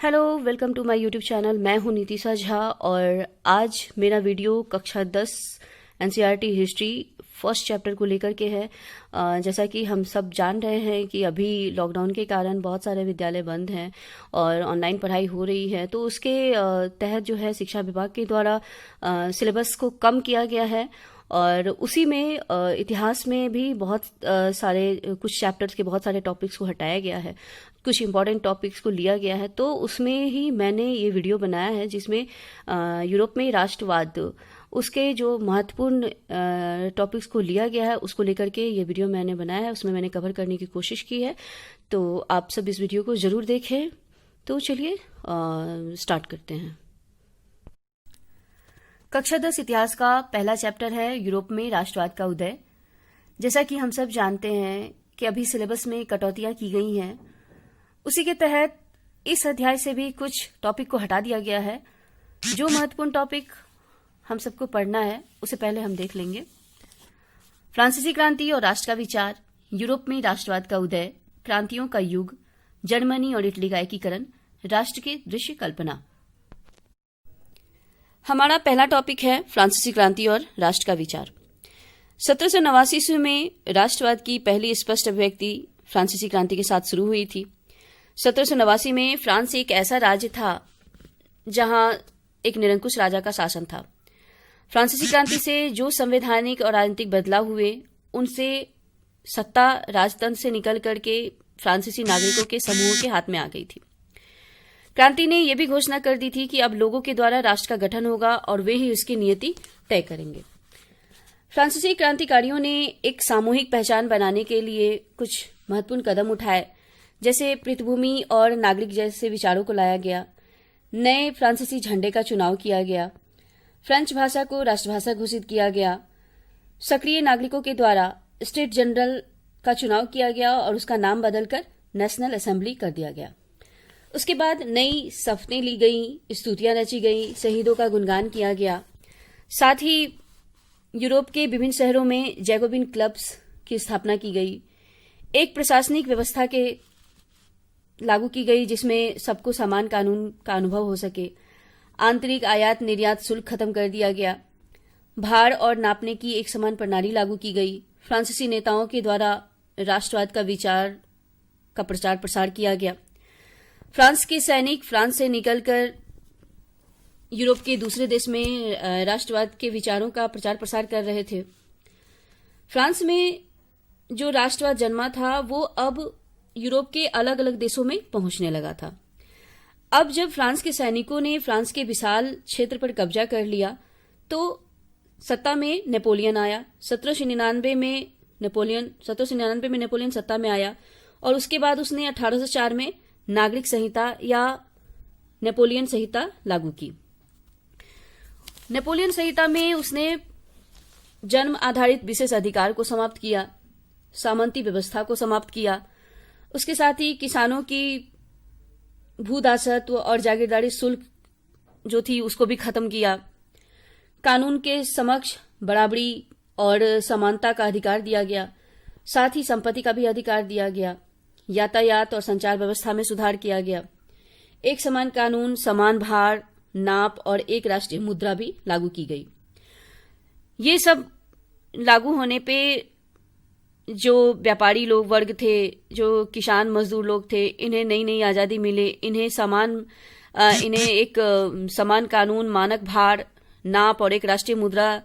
Hello, welcome to my YouTube channel. मैं हूं नीतिशा झा और आज मेरा वीडियो कक्षा 10 एनसीईआरटी हिस्ट्री फर्स्ट चैप्टर को लेकर के है। जैसा कि हम सब जान रहे हैं कि अभी लॉकडाउन के कारण बहुत सारे विद्यालय बंद हैं और ऑनलाइन पढ़ाई हो रही है, तो उसके तहत जो है शिक्षा विभाग के द्वारा सिलेबस को कम किया गया है और उसी में इतिहास में भी बहुत सारे कुछ चैप्टर्स के बहुत सारे टॉपिक्स को हटाया गया है, कुछ इंपॉर्टेंट टॉपिक्स को लिया गया है। तो उसमें ही मैंने ये वीडियो बनाया है जिसमें यूरोप में राष्ट्रवाद उसके जो महत्वपूर्ण टॉपिक्स को लिया गया है उसको लेकर के ये वीडियो मैंने बनाया है, उसमें मैंने कवर करने की कोशिश की है। तो आप सब इस वीडियो को ज़रूर देखें। तो चलिए स्टार्ट करते हैं। कक्षा 10 इतिहास का पहला चैप्टर है यूरोप में राष्ट्रवाद का उदय। जैसा कि हम सब जानते हैं कि अभी सिलेबस में कटौतियां की गई हैं, उसी के तहत इस अध्याय से भी कुछ टॉपिक को हटा दिया गया है। जो महत्वपूर्ण टॉपिक हम सबको पढ़ना है उसे पहले हम देख लेंगे। फ्रांसीसी क्रांति और राष्ट्र का विचार, यूरोप में राष्ट्रवाद का उदय, क्रांतियों का युग, जर्मनी और इटली का एकीकरण, राष्ट्र की दृश्य कल्पना। हमारा पहला टॉपिक है फ्रांसीसी क्रांति और राष्ट्र का विचार। 1789 ईस्वी में राष्ट्रवाद की पहली स्पष्ट अभिव्यक्ति फ्रांसीसी क्रांति के साथ शुरू हुई थी। 1789 में फ्रांस एक ऐसा राज्य था जहां एक निरंकुश राजा का शासन था। फ्रांसीसी क्रांति से जो संवैधानिक और राजनीतिक बदलाव हुए, उनसे सत्ता राजतंत्र से निकल करके फ्रांसीसी नागरिकों के समूह के हाथ में आ गई थी। क्रांति ने यह भी घोषणा कर दी थी कि अब लोगों के द्वारा राष्ट्र का गठन होगा और वे ही उसकी नियति तय करेंगे। फ्रांसीसी क्रांतिकारियों ने एक सामूहिक पहचान बनाने के लिए कुछ महत्वपूर्ण कदम उठाए, जैसे पृथ्वीभूमि और नागरिक जैसे विचारों को लाया गया। नए फ्रांसीसी झंडे का चुनाव किया गया। फ्रेंच भाषा को राष्ट्रभाषा घोषित किया गया। सक्रिय नागरिकों के द्वारा स्टेट जनरल का चुनाव किया गया और उसका नाम बदलकर नेशनल असेंबली कर दिया गया। उसके बाद नई शपथें ली गई, स्तुतियां रची गई, शहीदों का गुणगान किया गया। साथ ही यूरोप के विभिन्न शहरों में जैकोबिन क्लब्स की स्थापना की गई। एक प्रशासनिक व्यवस्था के लागू की गई जिसमें सबको समान कानून का अनुभव हो सके। आंतरिक आयात निर्यात शुल्क खत्म कर दिया गया। भार और नापने की एक समान प्रणाली लागू की गई। फ्रांसीसी नेताओं के द्वारा राष्ट्रवाद का विचार का प्रचार प्रसार किया गया। फ्रांस के सैनिक फ्रांस से निकलकर यूरोप के दूसरे देश में राष्ट्रवाद के विचारों का प्रचार प्रसार कर रहे थे। फ्रांस में जो राष्ट्रवाद जन्मा था वो अब यूरोप के अलग अलग देशों में पहुंचने लगा था। अब जब फ्रांस के सैनिकों ने फ्रांस के विशाल क्षेत्र पर कब्जा कर लिया तो सत्ता में नेपोलियन आया। 1799 में नेपोलियन सत्ता में आया और उसके बाद उसने 1804 में नागरिक संहिता या नेपोलियन संहिता लागू की। नेपोलियन संहिता में उसने जन्म आधारित विशेष अधिकार को समाप्त किया, सामंती व्यवस्था को समाप्त किया। उसके साथ ही किसानों की भूदासत्व और जागीरदारी शुल्क जो थी उसको भी खत्म किया। कानून के समक्ष बराबरी और समानता का अधिकार दिया गया। साथ ही संपत्ति का भी अधिकार दिया गया। यातायात और संचार व्यवस्था में सुधार किया गया। एक समान कानून, समान भार, नाप और एक राष्ट्रीय मुद्रा भी लागू की गई। ये सब लागू होने पे जो व्यापारी लोग वर्ग थे, जो किसान मजदूर लोग थे, इन्हें नई नई आजादी मिले। इन्हें एक समान कानून, मानक भार, नाप और एक राष्ट्रीय मुद्रा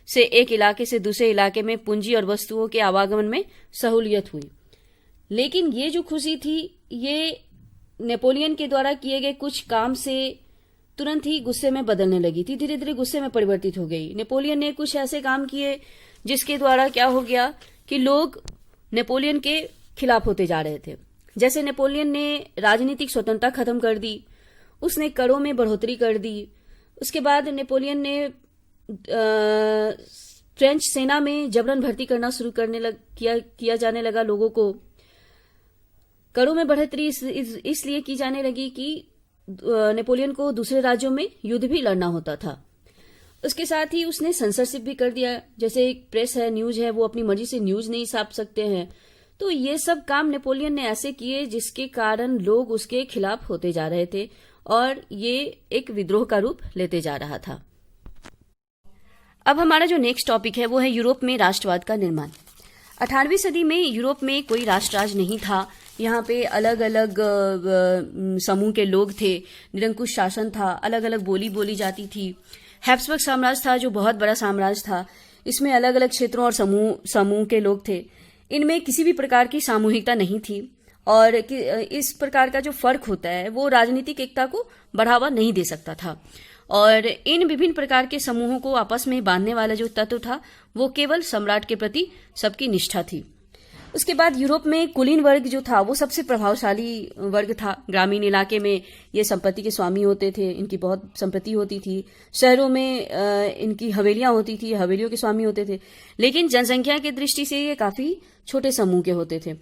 से एक इलाके से दूसरे इलाके में पूंजी और वस्तुओं के आवागमन में सहूलियत हुई। लेकिन ये जो खुशी थी ये नेपोलियन के द्वारा किए गए कुछ काम से तुरंत ही गुस्से में बदलने लगी थी, धीरे धीरे गुस्से में परिवर्तित हो गई। नेपोलियन ने कुछ ऐसे काम किए जिसके द्वारा क्या हो गया कि लोग नेपोलियन के खिलाफ होते जा रहे थे। जैसे नेपोलियन ने राजनीतिक स्वतंत्रता खत्म कर दी, उसने करों में बढ़ोतरी कर दी। उसके बाद नेपोलियन ने फ्रेंच सेना में जबरन भर्ती करना शुरू किया जाने लगा लोगों को। करों में बढ़ोतरी इसलिए की जाने लगी कि नेपोलियन को दूसरे राज्यों में युद्ध भी लड़ना होता था। उसके साथ ही उसने सेंसरशिप भी कर दिया। जैसे एक प्रेस है, न्यूज है, वो अपनी मर्जी से न्यूज नहीं छाप सकते हैं, तो ये सब काम नेपोलियन ने ऐसे किए जिसके कारण लोग उसके खिलाफ होते जा रहे थे और ये एक विद्रोह का रूप लेते जा रहा था। अब हमारा जो नेक्स्ट टॉपिक है वो है यूरोप में राष्ट्रवाद का निर्माण। 18वीं सदी में यूरोप में कोई राष्ट्रराज नहीं था। यहाँ पे अलग अलग समूह के लोग थे, निरंकुश शासन था, अलग अलग बोली बोली जाती थी। हैब्सबर्ग साम्राज्य था जो बहुत बड़ा साम्राज्य था, इसमें अलग अलग क्षेत्रों और समूह के लोग थे। इनमें किसी भी प्रकार की सामूहिकता नहीं थी और इस प्रकार का जो फर्क होता है वो राजनीतिक एकता को बढ़ावा नहीं दे सकता था। और इन विभिन्न प्रकार के समूहों को आपस में बांधने वाला जो तत्व था वो केवल सम्राट के प्रति सबकी निष्ठा थी। उसके बाद यूरोप में कुलीन वर्ग जो था वो सबसे प्रभावशाली वर्ग था। ग्रामीण इलाके में ये संपत्ति के स्वामी होते थे, इनकी बहुत संपत्ति होती थी। शहरों में इनकी हवेलियां होती थी, हवेलियों के स्वामी होते थे। लेकिन जनसंख्या की दृष्टि से ये काफी छोटे समूह के होते थे।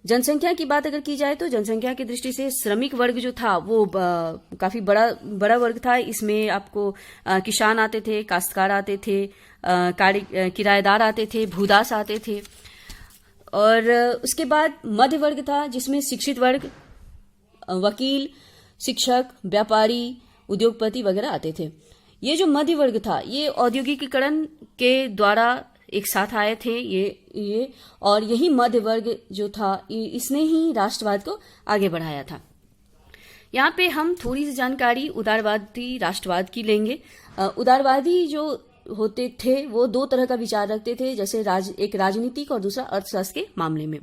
जनसंख्या की बात अगर की जाए तो जनसंख्या की दृष्टि से श्रमिक वर्ग जो था वो काफी बड़ा वर्ग था। इसमें आपको किसान आते थे, काश्तकार आते थे, किराएदार आते थे, भूदास आते थे। और उसके बाद मध्य वर्ग था जिसमें शिक्षित वर्ग, वकील, शिक्षक, व्यापारी, उद्योगपति वगैरह आते थे। ये जो मध्य वर्ग था ये औद्योगिकीकरण के द्वारा एक साथ आए थे ये और यही मध्य वर्ग जो था इसने ही राष्ट्रवाद को आगे बढ़ाया था। यहाँ पे हम थोड़ी सी जानकारी उदारवादी राष्ट्रवाद की लेंगे। उदारवादी जो होते थे वो दो तरह का विचार रखते थे, जैसे एक राजनीतिक और दूसरा अर्थशास्त्र के मामले में।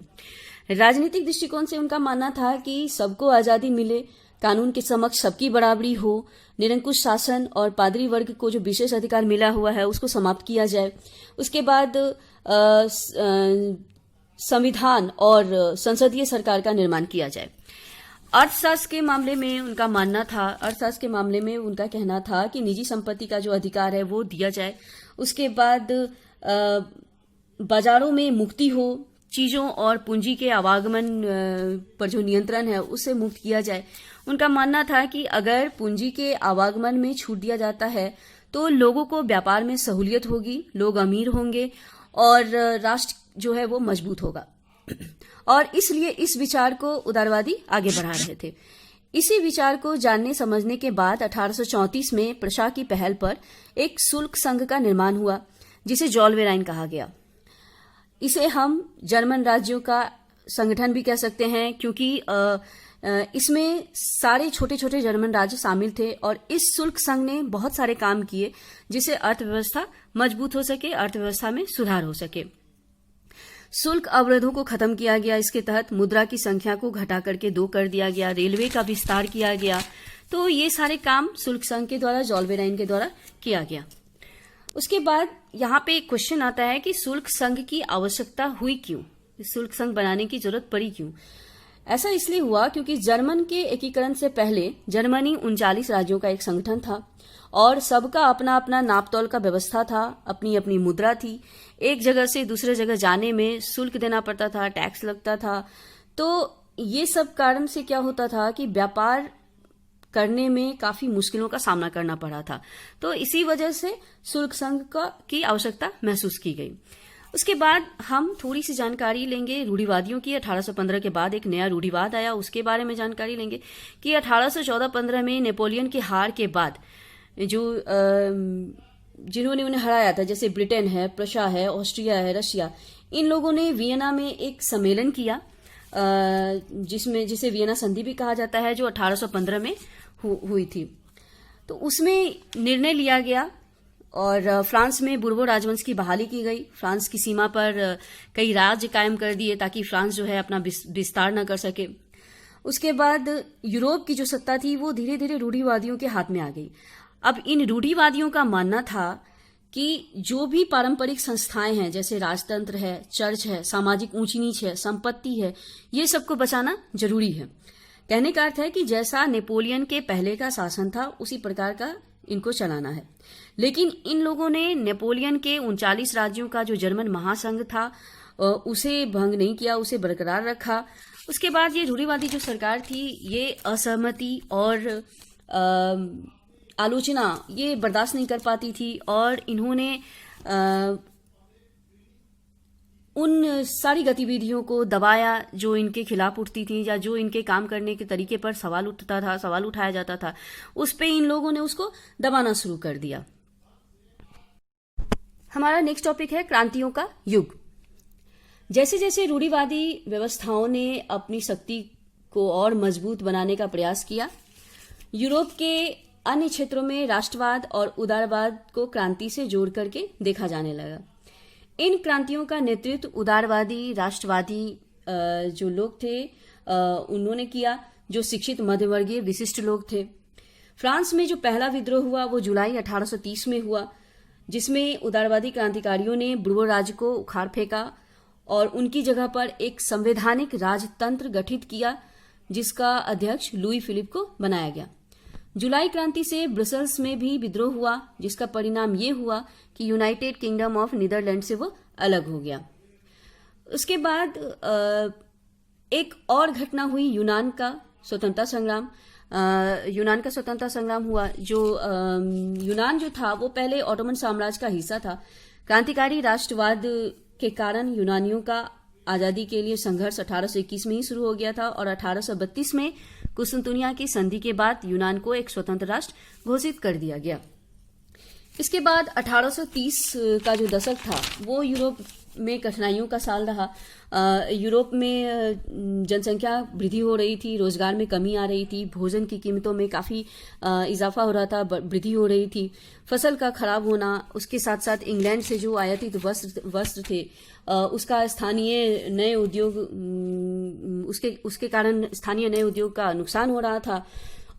राजनीतिक दृष्टिकोण से उनका मानना था कि सबको आजादी मिले, कानून के समक्ष सबकी बराबरी हो, निरंकुश शासन और पादरी वर्ग को जो विशेष अधिकार मिला हुआ है उसको समाप्त किया जाए। उसके बाद संविधान और संसदीय सरकार का निर्माण किया जाए। अर्थशास्त्र के मामले में उनका मानना था, अर्थशास्त्र के मामले में उनका कहना था कि निजी संपत्ति का जो अधिकार है वो दिया जाए। उसके बाद बाजारों में मुक्ति हो, चीजों और पूंजी के आवागमन पर जो नियंत्रण है उससे मुक्त किया जाए। उनका मानना था कि अगर पूंजी के आवागमन में छूट दिया जाता है तो लोगों को व्यापार में सहूलियत होगी, लोग अमीर होंगे और राष्ट्र जो है वो मजबूत होगा। और इसलिए इस विचार को उदारवादी आगे बढ़ा रहे थे। इसी विचार को जानने समझने के बाद 1834 में प्रशा की पहल पर एक शुल्क संघ का निर्माण हुआ जिसे जोलवेराइन कहा गया। इसे हम जर्मन राज्यों का संगठन भी कह सकते हैं क्योंकि इसमें सारे छोटे छोटे जर्मन राज्य शामिल थे और इस शुल्क संघ ने बहुत सारे काम किए जिससे अर्थव्यवस्था मजबूत हो सके, अर्थव्यवस्था में सुधार हो सके। शुल्क अवरोधों को खत्म किया गया। इसके तहत मुद्रा की संख्या को घटा करके 2 कर दिया गया, रेलवे का विस्तार किया गया। तो ये सारे काम शुल्क संघ के द्वारा, जोलवेराइन के द्वारा किया गया। उसके बाद यहाँ पे एक क्वेश्चन आता है कि शुल्क संघ की आवश्यकता हुई क्यों, शुल्क संघ बनाने की जरूरत पड़ी क्यों? ऐसा इसलिए हुआ क्योंकि जर्मन के एकीकरण से पहले जर्मनी 39 राज्यों का एक संगठन था और सबका अपना अपना नापतोल का व्यवस्था था, अपनी अपनी मुद्रा थी। एक जगह से दूसरे जगह जाने में शुल्क देना पड़ता था, टैक्स लगता था। तो ये सब कारण से क्या होता था कि व्यापार करने में काफी मुश्किलों का सामना करना पड़ा था। तो इसी वजह से शुल्क संघ की आवश्यकता महसूस की गई। उसके बाद हम थोड़ी सी जानकारी लेंगे रूढ़िवादियों की। 1815 के बाद एक नया रूढ़िवाद आया, उसके बारे में जानकारी लेंगे कि 1814-15 में नेपोलियन की हार के बाद जो जिन्होंने उन्हें हराया था, जैसे ब्रिटेन है, प्रशा है, ऑस्ट्रिया है, रशिया, इन लोगों ने वियना में एक सम्मेलन किया जिसे वियना संधि भी कहा जाता है, जो 1815 में हुई थी। तो उसमें निर्णय लिया गया और फ्रांस में बुर्बो राजवंश की बहाली की गई। फ्रांस की सीमा पर कई राज्य कायम कर दिए ताकि फ्रांस जो है अपना विस्तार न कर सके। उसके बाद यूरोप की जो सत्ता थी वो धीरे धीरे रूढ़िवादियों के हाथ में आ गई। अब इन रूढ़िवादियों का मानना था कि जो भी पारंपरिक संस्थाएं हैं, जैसे राजतंत्र है, चर्च है, सामाजिक ऊंची नीच है, संपत्ति है, ये सबको बचाना जरूरी है। कहने का अर्थ है कि जैसा नेपोलियन के पहले का शासन था उसी प्रकार का इनको चलाना है। लेकिन इन लोगों ने नेपोलियन के 39 राज्यों का जो जर्मन महासंघ था उसे भंग नहीं किया, उसे बरकरार रखा। उसके बाद ये रूढ़िवादी जो सरकार थी ये असहमति और आलोचना ये बर्दाश्त नहीं कर पाती थी और इन्होंने उन सारी गतिविधियों को दबाया जो इनके खिलाफ उठती थी या जो इनके काम करने के तरीके पर सवाल उठाया जाता था, उस पे इन लोगों ने उसको दबाना शुरू कर दिया। हमारा नेक्स्ट टॉपिक है क्रांतियों का युग। जैसे जैसे रूढ़िवादी व्यवस्थाओं ने अपनी शक्ति को और मजबूत बनाने का प्रयास किया, यूरोप के अन्य क्षेत्रों में राष्ट्रवाद और उदारवाद को क्रांति से जोड़ करके देखा जाने लगा। इन क्रांतियों का नेतृत्व उदारवादी राष्ट्रवादी जो लोग थे उन्होंने किया, जो शिक्षित मध्यवर्गीय विशिष्ट लोग थे। फ्रांस में जो पहला विद्रोह हुआ वो जुलाई 1830 में हुआ, जिसमें उदारवादी क्रांतिकारियों ने बुर्बो राज्य को उखाड़ फेंका और उनकी जगह पर एक संवैधानिक राजतंत्र गठित किया, जिसका अध्यक्ष लुई फिलिप को बनाया गया। जुलाई क्रांति से ब्रसेल्स में भी विद्रोह हुआ, जिसका परिणाम ये हुआ कि यूनाइटेड किंगडम ऑफ नीदरलैंड से वो अलग हो गया। उसके बाद एक और घटना हुई, यूनान का स्वतंत्रता संग्राम हुआ। जो यूनान जो था वो पहले ऑटोमन साम्राज्य का हिस्सा था। क्रांतिकारी राष्ट्रवाद के कारण यूनानियों का आजादी के लिए संघर्ष 1821 में ही शुरू हो गया था और 1832 में कुस्तुनतुनिया की संधि के बाद यूनान को एक स्वतंत्र राष्ट्र घोषित कर दिया गया। इसके बाद 1830 का जो दशक था वो यूरोप में कठिनाइयों का साल रहा। यूरोप में जनसंख्या वृद्धि हो रही थी, रोजगार में कमी आ रही थी, भोजन की कीमतों में काफी इजाफा हो रहा था, वृद्धि हो रही थी, फसल का खराब होना, उसके साथ साथ इंग्लैंड से जो आयातित वस्त्र थे उसका स्थानीय नए उद्योग उसके कारण स्थानीय नए उद्योग का नुकसान हो रहा था।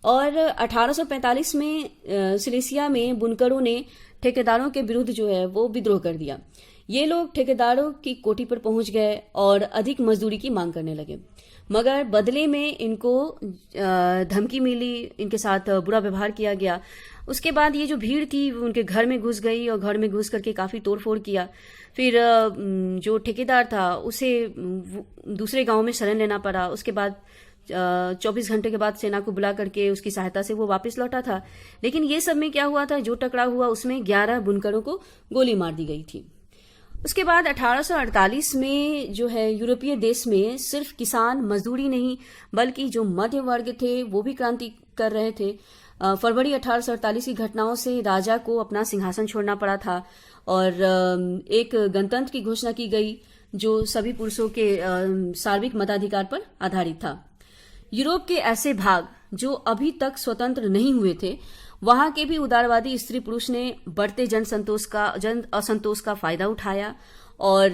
और 1845 में सिलेसिया में बुनकरों ने ठेकेदारों के विरुद्ध जो है वो विद्रोह कर दिया। ये लोग ठेकेदारों की कोठी पर पहुंच गए और अधिक मजदूरी की मांग करने लगे, मगर बदले में इनको धमकी मिली, इनके साथ बुरा व्यवहार किया गया। उसके बाद ये जो भीड़ थी उनके घर में घुस गई और घर में घुस करके काफी तोड़फोड़ किया। फिर जो ठेकेदार था उसे दूसरे गांव में शरण लेना पड़ा। उसके बाद 24 घंटे के बाद सेना को बुला करके उसकी सहायता से वो वापस लौटा था। लेकिन ये सब में क्या हुआ था, जो टकराव हुआ उसमें 11 बुनकरों को गोली मार दी गई थी। उसके बाद 1848 में जो है यूरोपीय देश में सिर्फ किसान मजदूरी नहीं बल्कि जो मध्य वर्ग थे वो भी क्रांति कर रहे थे। फरवरी 1848 की घटनाओं से राजा को अपना सिंहासन छोड़ना पड़ा था और एक गणतंत्र की घोषणा की गई जो सभी पुरुषों के सार्वत्रिक मताधिकार पर आधारित था। यूरोप के ऐसे भाग जो अभी तक स्वतंत्र नहीं हुए थे, वहां के भी उदारवादी स्त्री पुरुष ने बढ़ते जन असंतोष का फायदा उठाया और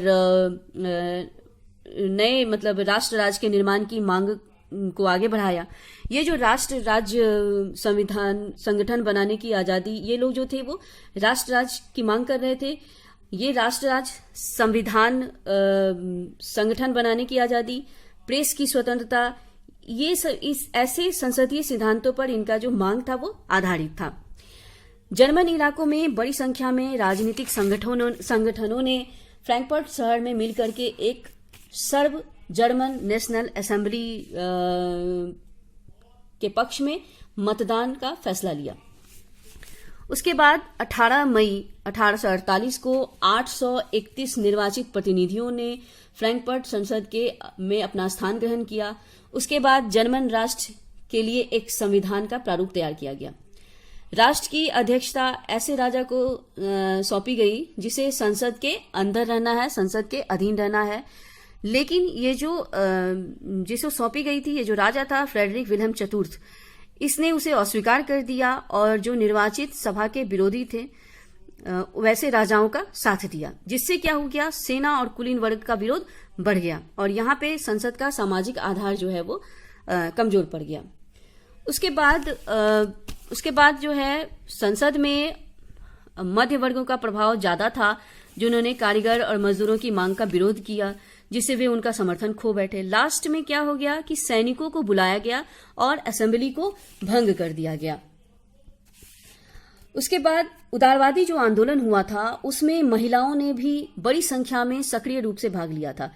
नए राष्ट्र राज्य के निर्माण की मांग को आगे बढ़ाया। ये जो राष्ट्र राज्य संगठन बनाने की आजादी, ये लोग जो थे वो राष्ट्र राज्य की मांग कर रहे थे। ये राष्ट्र राज्य संविधान संगठन बनाने की आजादी, प्रेस की स्वतंत्रता, ये इस ऐसे संसदीय सिद्धांतों पर इनका जो मांग था वो आधारित था। जर्मन इलाकों में बड़ी संख्या में राजनीतिक संगठनों ने फ्रैंकफर्ट शहर में मिलकर के एक सर्व जर्मन नेशनल असेंबली के पक्ष में मतदान का फैसला लिया। उसके बाद 18 मई 1848 को 831 निर्वाचित प्रतिनिधियों ने फ्रैंकफर्ट संसद में अपना स्थान ग्रहण किया। उसके बाद जर्मन राष्ट्र के लिए एक संविधान का प्रारूप तैयार किया गया। राष्ट्र की अध्यक्षता ऐसे राजा को सौंपी गई जिसे संसद के अंदर रहना है, संसद के अधीन रहना है। लेकिन ये जो जिसे सौंपी गई थी, ये जो राजा था फ्रेडरिक विल्हेम चतुर्थ, इसने उसे अस्वीकार कर दिया और जो निर्वाचित सभा के विरोधी थे वैसे राजाओं का साथ दिया, जिससे क्या हो गया, सेना और कुलीन वर्ग का विरोध बढ़ गया और यहाँ पे संसद का सामाजिक आधार जो है वो कमजोर पड़ गया। उसके बाद जो है संसद में मध्य वर्गों का प्रभाव ज्यादा था, जिन्होंने कारीगर और मजदूरों की मांग का विरोध किया, जिससे वे उनका समर्थन खो बैठे। लास्ट में क्या हो गया कि सैनिकों को बुलाया गया और असेंबली को भंग कर दिया गया। उसके बाद उदारवादी जो आंदोलन हुआ था उसमें महिलाओं ने भी बड़ी संख्या में सक्रिय रूप से भाग लिया था।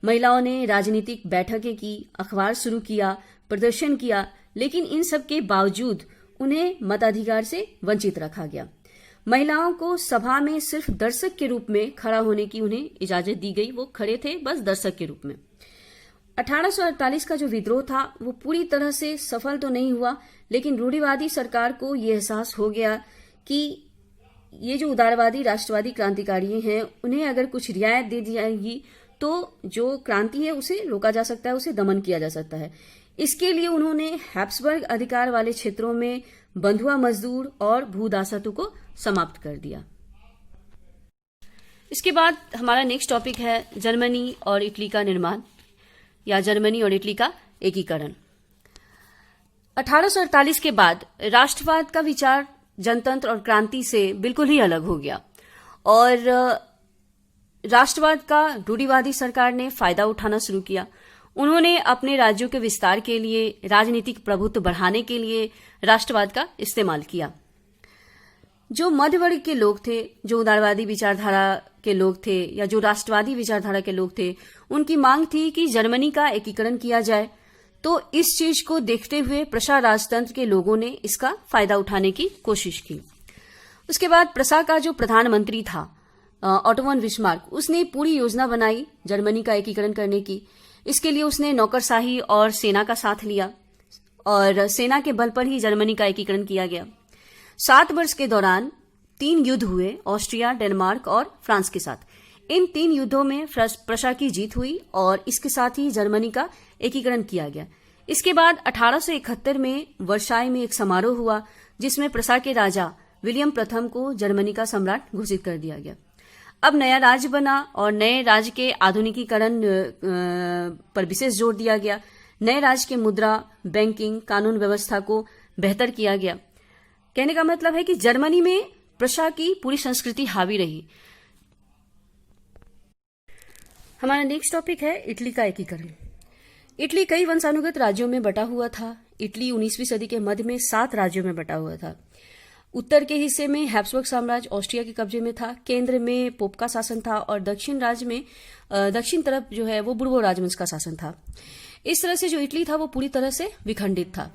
महिलाओं ने राजनीतिक बैठकें की, अखबार शुरू किया, प्रदर्शन किया, लेकिन इन सब के बावजूद उन्हें मताधिकार से वंचित रखा गया। महिलाओं को सभा में सिर्फ दर्शक के रूप में खड़ा होने की उन्हें इजाजत दी गई। वो खड़े थे बस दर्शक के रूप में। 1848 का जो विद्रोह था वो पूरी तरह से सफल तो नहीं हुआ, लेकिन रूढ़िवादी सरकार को ये एहसास हो गया कि ये जो उदारवादी राष्ट्रवादी क्रांतिकारी हैं उन्हें अगर कुछ रियायत दे दी जाएगी तो जो क्रांति है उसे रोका जा सकता है, उसे दमन किया जा सकता है। इसके लिए उन्होंने हैब्सबर्ग अधिकार वाले क्षेत्रों में बंधुआ मजदूर और भूदासतों को समाप्त कर दिया। इसके बाद हमारा नेक्स्ट टॉपिक है जर्मनी और इटली का निर्माण या जर्मनी और इटली का एकीकरण। 1848 के बाद राष्ट्रवाद का विचार जनतंत्र और क्रांति से बिल्कुल ही अलग हो गया और राष्ट्रवाद का रूढ़िवादी सरकार ने फायदा उठाना शुरू किया। उन्होंने अपने राज्यों के विस्तार के लिए, राजनीतिक प्रभुत्व बढ़ाने के लिए राष्ट्रवाद का इस्तेमाल किया। जो मध्य वर्ग के लोग थे, जो उदारवादी विचारधारा के लोग थे या जो राष्ट्रवादी विचारधारा के लोग थे, उनकी मांग थी कि जर्मनी का एकीकरण किया जाए। तो इस चीज को देखते हुए प्रशा राजतंत्र के लोगों ने इसका फायदा उठाने की कोशिश की। उसके बाद प्रशा का जो प्रधानमंत्री था ऑटो वन बिस्मार्क, उसने पूरी योजना बनाई जर्मनी का एकीकरण करने की। इसके लिए उसने नौकरशाही और सेना का साथ लिया और सेना के बल पर ही जर्मनी का एकीकरण किया गया। 7 वर्ष के दौरान 3 युद्ध हुए, ऑस्ट्रिया, डेनमार्क और फ्रांस के साथ। इन 3 युद्धों में प्रशा की जीत हुई और इसके साथ ही जर्मनी का एकीकरण किया गया। इसके बाद 1871 में वर्साई में एक समारोह हुआ जिसमें प्रशा के राजा विलियम प्रथम को जर्मनी का सम्राट घोषित कर दिया गया। अब नया राज्य बना और नए राज्य के आधुनिकीकरण पर विशेष जोर दिया गया। नए राज्य के मुद्रा, बैंकिंग, कानून व्यवस्था को बेहतर किया गया। कहने का मतलब है कि जर्मनी में प्रशा की पूरी संस्कृति हावी रही। हमारा नेक्स्ट टॉपिक है इटली का एकीकरण। इटली कई वंशानुगत राज्यों में बटा हुआ था। इटली 19वीं सदी के मध्य में 7 राज्यों में बटा हुआ था। उत्तर के हिस्से में हैब्सबर्ग साम्राज्य ऑस्ट्रिया के कब्जे में था, केंद्र में पोप का शासन था और दक्षिण राज्य में दक्षिण तरफ जो है वो बुर्बो राजवंश का शासन था। इस तरह से जो इटली था वो पूरी तरह से विखंडित था।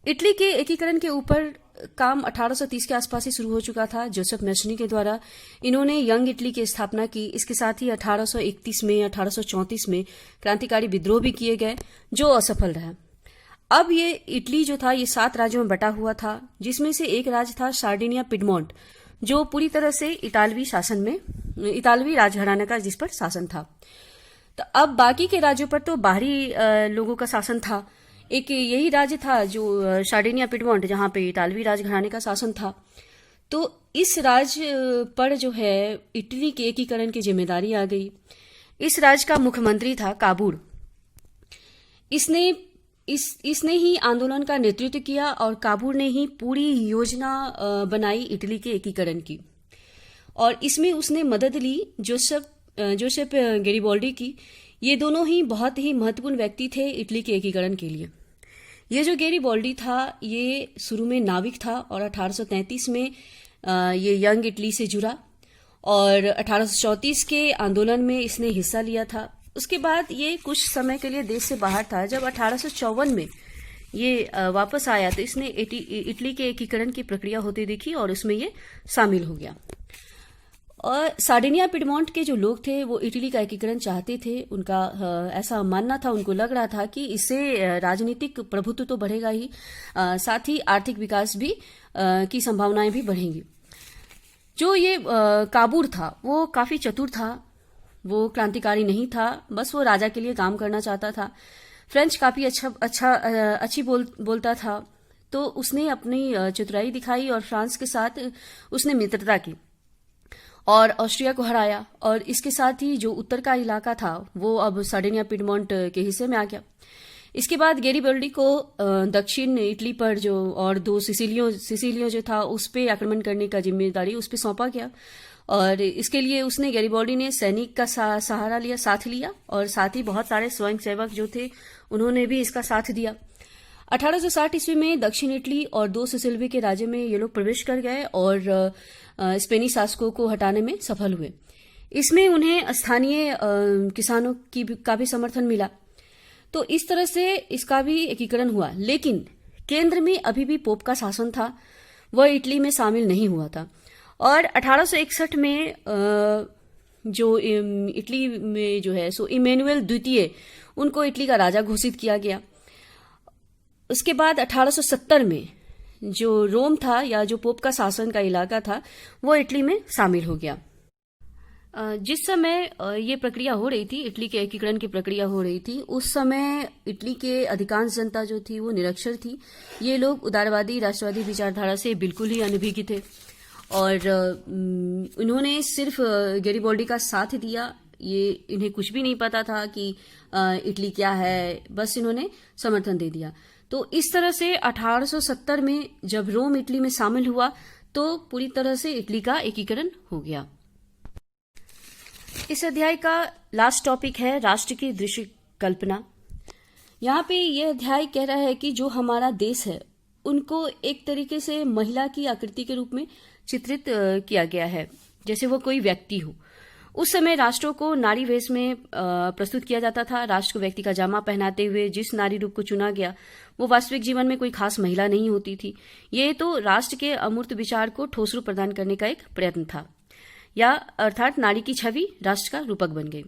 इटली के एकीकरण के ऊपर काम 1830 के आसपास ही शुरू हो चुका था जोसेफ मैसनी के द्वारा। इन्होंने यंग इटली की स्थापना की। इसके साथ ही 1831 में 1834 में क्रांतिकारी विद्रोह भी किए गए जो असफल रहा। अब ये इटली जो था ये 7 राज्यों में बटा हुआ था, जिसमें से एक राज्य था सार्डिनिया पिडमोंट, जो पूरी तरह से इतालवी राजघराने का जिस पर शासन था। तो अब बाकी के राज्यों पर तो बाहरी लोगों का शासन था। एक यही राज्य था जो सार्डिनिया पिडमोंट, जहां पे इतालवी राजघराने का शासन था। तो इस राज्य पर जो है इटली के एकीकरण की जिम्मेदारी आ गई। इस राज्य का मुख्यमंत्री था काबूर। इसने ही आंदोलन का नेतृत्व किया और काबूर ने ही पूरी योजना बनाई इटली के एकीकरण की और इसमें उसने मदद ली जोसेफ गैरिबाल्डी की। ये दोनों ही बहुत ही महत्वपूर्ण व्यक्ति थे इटली के एकीकरण के लिए। ये जो गैरिबाल्डी था ये शुरू में नाविक था और 1833 में ये यंग इटली से जुड़ा और 1834 के आंदोलन में इसने हिस्सा लिया था। उसके बाद ये कुछ समय के लिए देश से बाहर था। जब 1854 में ये वापस आया तो इसने इटली के एकीकरण की प्रक्रिया होती देखी और उसमें ये शामिल हो गया। और सार्डिनिया पिडमोंट के जो लोग थे वो इटली का एकीकरण चाहते थे। उनका ऐसा मानना था, उनको लग रहा था कि इससे राजनीतिक प्रभुत्व तो बढ़ेगा ही, साथ ही आर्थिक विकास भी की संभावनाएं भी बढ़ेंगी। जो ये काबूर था वो काफी चतुर था, वो क्रांतिकारी नहीं था, बस वो राजा के लिए काम करना चाहता था। फ्रेंच काफी अच्छी बोलता था, तो उसने अपनी चतुराई दिखाई और फ्रांस के साथ उसने मित्रता की और ऑस्ट्रिया को हराया। और इसके साथ ही जो उत्तर का इलाका था वो अब सार्डिनिया पिडमोंट के हिस्से में आ गया। इसके बाद गैरिबाल्डी को दक्षिण इटली पर जो और 2 सिसिलियों जो था उस पे आक्रमण करने का जिम्मेदारी उस पे सौंपा गया और इसके लिए उसने गैरिबाल्डी ने सैनिक का सहारा लिया, साथ लिया और साथ ही बहुत सारे स्वयंसेवक जो थे उन्होंने भी इसका साथ दिया। 1860 ईस्वी में दक्षिण इटली और 2 सिसिली के राज्य में ये लोग प्रवेश कर गए और स्पेनी शासकों को हटाने में सफल हुए। इसमें उन्हें स्थानीय किसानों का भी समर्थन मिला। तो इस तरह से इसका भी एकीकरण हुआ, लेकिन केंद्र में अभी भी पोप का शासन था, वह इटली में शामिल नहीं हुआ था और 1861 में जो इटली में जो है सो इमैनुअल द्वितीय उनको इटली का राजा घोषित किया गया। उसके बाद 1870 में जो रोम था या जो पोप का शासन का इलाका था वो इटली में शामिल हो गया। जिस समय ये प्रक्रिया हो रही थी, इटली के एकीकरण की प्रक्रिया हो रही थी, उस समय इटली के अधिकांश जनता जो थी वो निरक्षर थी। ये लोग उदारवादी राष्ट्रवादी विचारधारा से बिल्कुल ही अनभिज्ञ थे और उन्होंने सिर्फ गैरिबाल्डी का साथ दिया। ये इन्हें कुछ भी नहीं पता था कि इटली क्या है, बस इन्होंने समर्थन दे दिया। तो इस तरह से 1870 में जब रोम इटली में शामिल हुआ तो पूरी तरह से इटली का एकीकरण हो गया। इस अध्याय का लास्ट टॉपिक है राष्ट्र की दृश्य कल्पना। यहाँ पे यह अध्याय कह रहा है कि जो हमारा देश है उनको एक तरीके से महिला की आकृति के रूप में चित्रित किया गया है, जैसे वो कोई व्यक्ति हो। उस समय राष्ट्रों को नारी वेश में प्रस्तुत किया जाता था। राष्ट्र को व्यक्ति का जामा पहनाते हुए जिस नारी रूप को चुना गया वो वास्तविक जीवन में कोई खास महिला नहीं होती थी। ये तो राष्ट्र के अमूर्त विचार को ठोस रूप प्रदान करने का एक प्रयत्न था, या अर्थात नारी की छवि राष्ट्र का रूपक बन गई।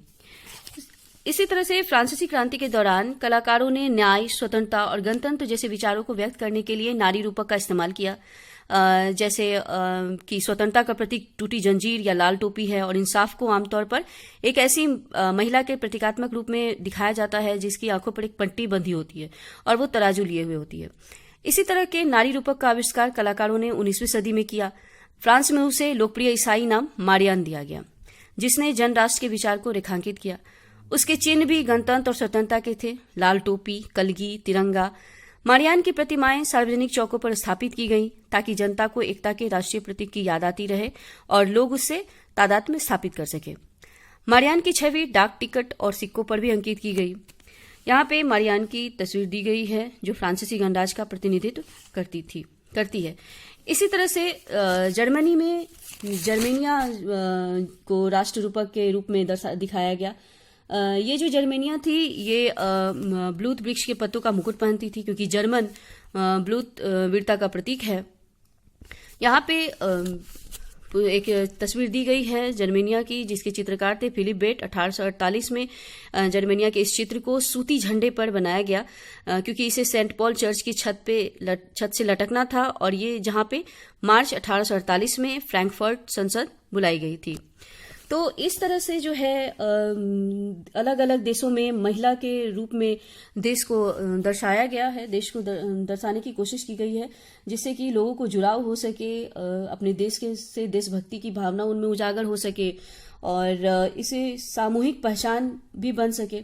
इसी तरह से फ्रांसीसी क्रांति के दौरान कलाकारों ने न्याय, स्वतंत्रता और गणतंत्र जैसे विचारों को व्यक्त करने के लिए नारी रूपक का इस्तेमाल किया। जैसे कि स्वतंत्रता का प्रतीक टूटी जंजीर या लाल टोपी है और इंसाफ को आमतौर पर एक ऐसी महिला के प्रतीकात्मक रूप में दिखाया जाता है जिसकी आंखों पर एक पट्टी बंधी होती है और वो तराजू लिए हुए होती है। इसी तरह के नारी रूपक का आविष्कार कलाकारों ने 19वीं सदी में किया। फ्रांस में उसे लोकप्रिय ईसाई नाम मारियान दिया गया, जिसने जन राष्ट्र के विचार को रेखांकित किया। उसके चिन्ह भी गणतंत्र और स्वतंत्रता के थे, लाल टोपी, कलगी, तिरंगा। मारियान की प्रतिमाएं सार्वजनिक चौकों पर स्थापित की गईं ताकि जनता को एकता के राष्ट्रीय प्रतीक की याद आती रहे और लोग उससे तादाद में स्थापित कर सके। मारियान की छवि डाक टिकट और सिक्कों पर भी अंकित की गई। यहाँ पे मारियान की तस्वीर दी गई है जो फ्रांसीसी गणराज्य का प्रतिनिधित्व करती है। इसी तरह से जर्मनी में जर्मेनिया को राष्ट्र रूपक के रूप में दिखाया गया। ये जो जर्मेनिया थी ये ब्लूथ वृक्ष के पत्तों का मुकुट पहनती थी क्योंकि जर्मन ब्लूथ वीरता का प्रतीक है। यहाँ पे एक तस्वीर दी गई है जर्मेनिया की जिसके चित्रकार थे फिलिप बेट। 1848 में जर्मेनिया के इस चित्र को सूती झंडे पर बनाया गया क्योंकि इसे सेंट पॉल चर्च की छत से लटकना था और ये जहाँ पे मार्च 1848 में फ्रैंकफर्ट संसद बुलाई गई थी। तो इस तरह से जो है अलग अलग देशों में महिला के रूप में देश को दर्शाया गया है, देश को दर्शाने की कोशिश की गई है जिससे कि लोगों को जुड़ाव हो सके, अपने देश से देशभक्ति की भावना उनमें उजागर हो सके और इसे सामूहिक पहचान भी बन सके।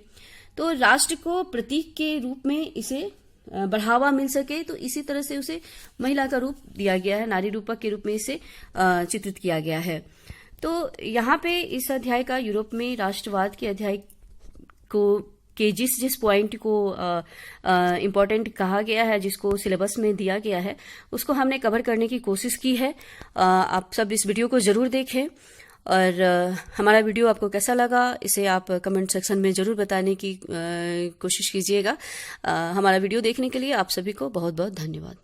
तो राष्ट्र को प्रतीक के रूप में इसे बढ़ावा मिल सके, तो इसी तरह से उसे महिला का रूप दिया गया है, नारी रूपक के रूप में इसे चित्रित किया गया है। तो यहाँ पे इस अध्याय का यूरोप में राष्ट्रवाद के अध्याय के जिस पॉइंट को इम्पोर्टेंट कहा गया है, जिसको सिलेबस में दिया गया है, उसको हमने कवर करने की कोशिश की है। आप सब इस वीडियो को जरूर देखें और हमारा वीडियो आपको कैसा लगा इसे आप कमेंट सेक्शन में जरूर बताने की कोशिश कीजिएगा। हमारा वीडियो देखने के लिए आप सभी को बहुत बहुत धन्यवाद।